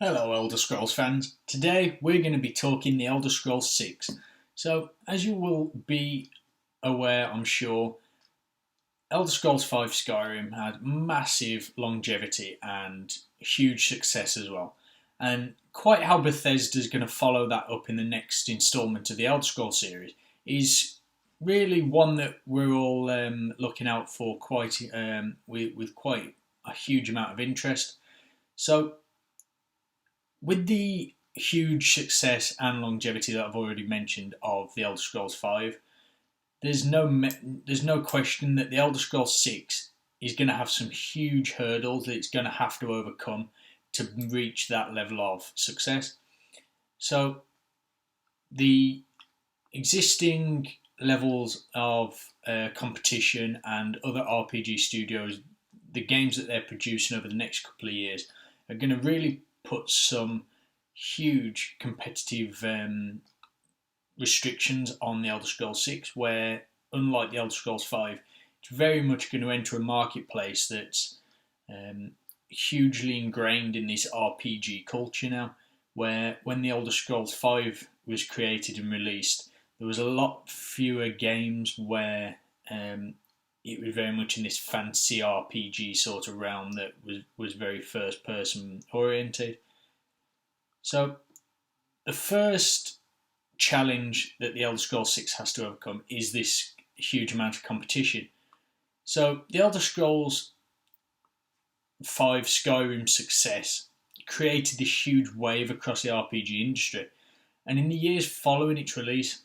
Hello Elder Scrolls fans. Today we're going to be talking the Elder Scrolls 6. So, as you will be aware, I'm sure, Elder Scrolls 5 Skyrim had massive longevity and huge success as well. And quite how Bethesda's going to follow that up in the next instalment of the Elder Scrolls series is really one that we're all looking out for with quite a huge amount of interest. So, with the huge success and longevity that I've already mentioned of the Elder Scrolls 5, there's no question that the Elder Scrolls 6 is going to have some huge hurdles that it's going to have to overcome to reach that level of success. So the existing levels of competition and other RPG studios, the games that they're producing over the next couple of years, are going to really put some huge competitive restrictions on the Elder Scrolls 6, where, unlike the Elder Scrolls 5, it's very much going to enter a marketplace that's hugely ingrained in this RPG culture now, where when the Elder Scrolls 5 was created and released, there was a lot fewer games where it was very much in this fancy RPG sort of realm that was very first person oriented. So the first challenge that the Elder Scrolls 6 has to overcome is this huge amount of competition. So the Elder Scrolls 5 Skyrim success created this huge wave across the RPG industry, and in the years following its release,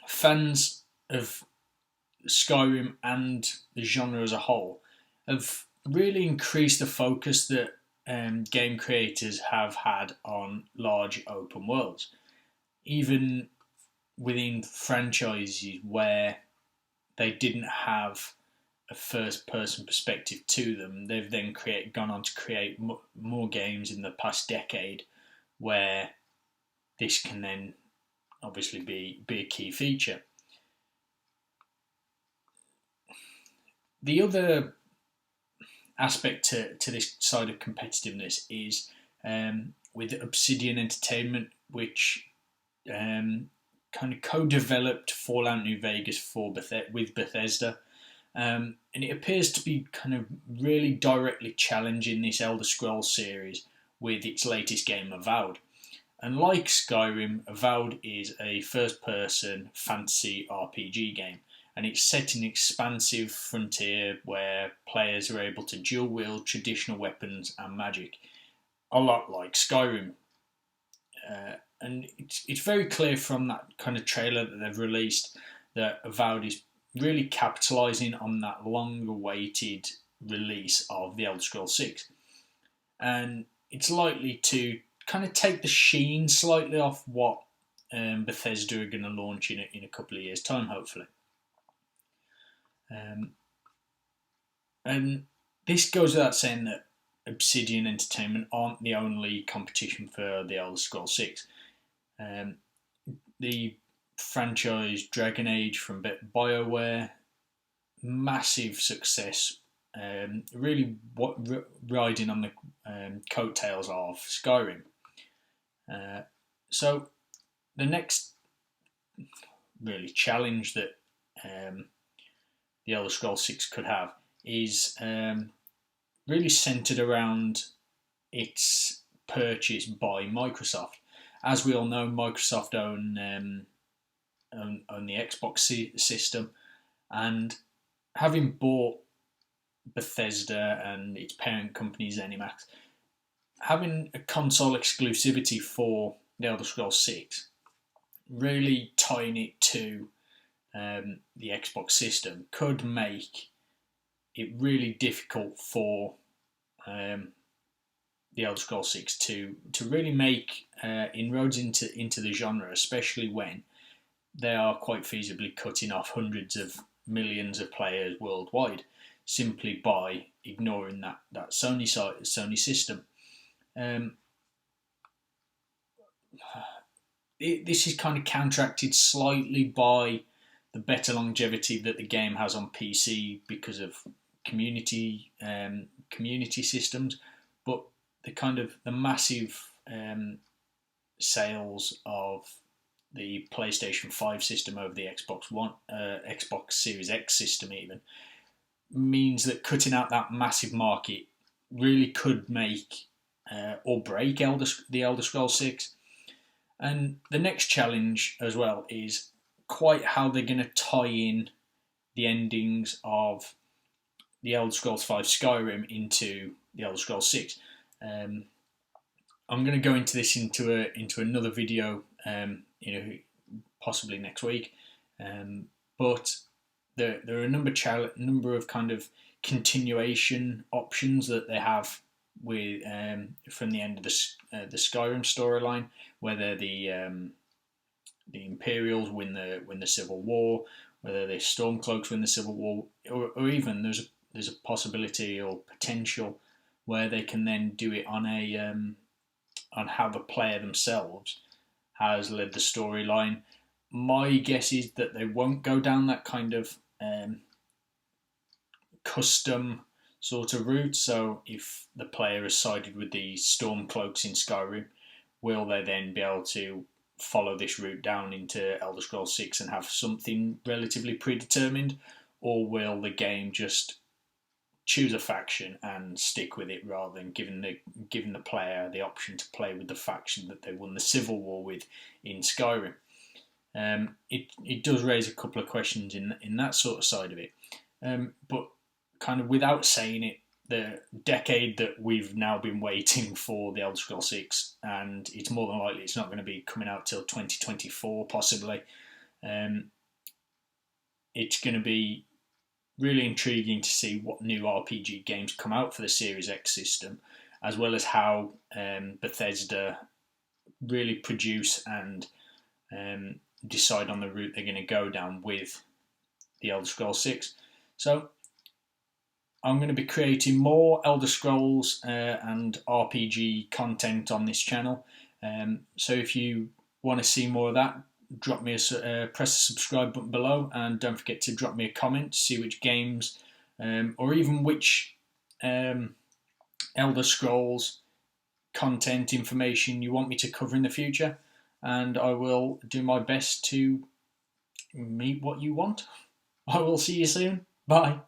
fans of Skyrim and the genre as a whole have really increased the focus that game creators have had on large open worlds. Even within franchises where they didn't have a first person perspective to them, they've then gone on to create more games in the past decade where this can then obviously be a key feature. The other aspect to this side of competitiveness is with Obsidian Entertainment, which kind of co-developed Fallout New Vegas with Bethesda, and it appears to be kind of really directly challenging this Elder Scrolls series with its latest game, Avowed. And like Skyrim, Avowed is a first-person fantasy RPG game, and it's set in an expansive frontier where players are able to dual wield traditional weapons and magic, a lot like Skyrim. And it's very clear from that kind of trailer that they've released that Avowed is really capitalising on that long-awaited release of the Elder Scrolls 6. And it's likely to kind of take the sheen slightly off what Bethesda are going to launch in a couple of years' time, hopefully. And this goes without saying that Obsidian Entertainment aren't the only competition for the Elder Scrolls 6. The franchise Dragon Age from BioWare, massive success, really riding on the coattails of Skyrim. So the next really challenge that the Elder Scrolls 6 could have is really centered around its purchase by Microsoft. As we all know, Microsoft own the Xbox system, and having bought Bethesda and its parent company ZeniMax, having a console exclusivity for the Elder Scrolls 6, really tying it to the Xbox system, could make it really difficult for the Elder Scrolls 6 to really make inroads into the genre, especially when they are quite feasibly cutting off hundreds of millions of players worldwide simply by ignoring that Sony system. This is kind of counteracted slightly by the better longevity that the game has on PC because of community systems, but the massive sales of the PlayStation 5 system over the Xbox Series X system even, means that cutting out that massive market really could make or break the Elder Scrolls 6. And the next challenge as well is quite how they're going to tie in the endings of the Elder Scrolls 5 Skyrim into the Elder Scrolls 6. I'm going to go into this into another video, possibly next week. But there are a number of kind of continuation options that they have with from the end of the Skyrim storyline, whether the Imperials win the Civil War, whether the Stormcloaks win the Civil War, or even there's a possibility or potential where they can then do it on on how the player themselves has led the storyline. My guess is that they won't go down that kind of custom sort of route. So if the player has sided with the Stormcloaks in Skyrim, will they then be able to follow this route down into Elder Scrolls 6 and have something relatively predetermined, or will the game just choose a faction and stick with it rather than giving the player the option to play with the faction that they won the Civil War with in Skyrim? It does raise a couple of questions in that sort of side of it, but kind of without saying it, the decade that we've now been waiting for the Elder Scrolls 6, and it's more than likely it's not going to be coming out till 2024 possibly. It's going to be really intriguing to see what new RPG games come out for the Series X system, as well as how Bethesda really produce and decide on the route they're going to go down with the Elder Scrolls 6. So I'm going to be creating more Elder Scrolls and RPG content on this channel. So if you want to see more of that, drop me press the subscribe button below, and don't forget to drop me a comment to see which games or even which Elder Scrolls content information you want me to cover in the future, and I will do my best to meet what you want. I will see you soon. Bye.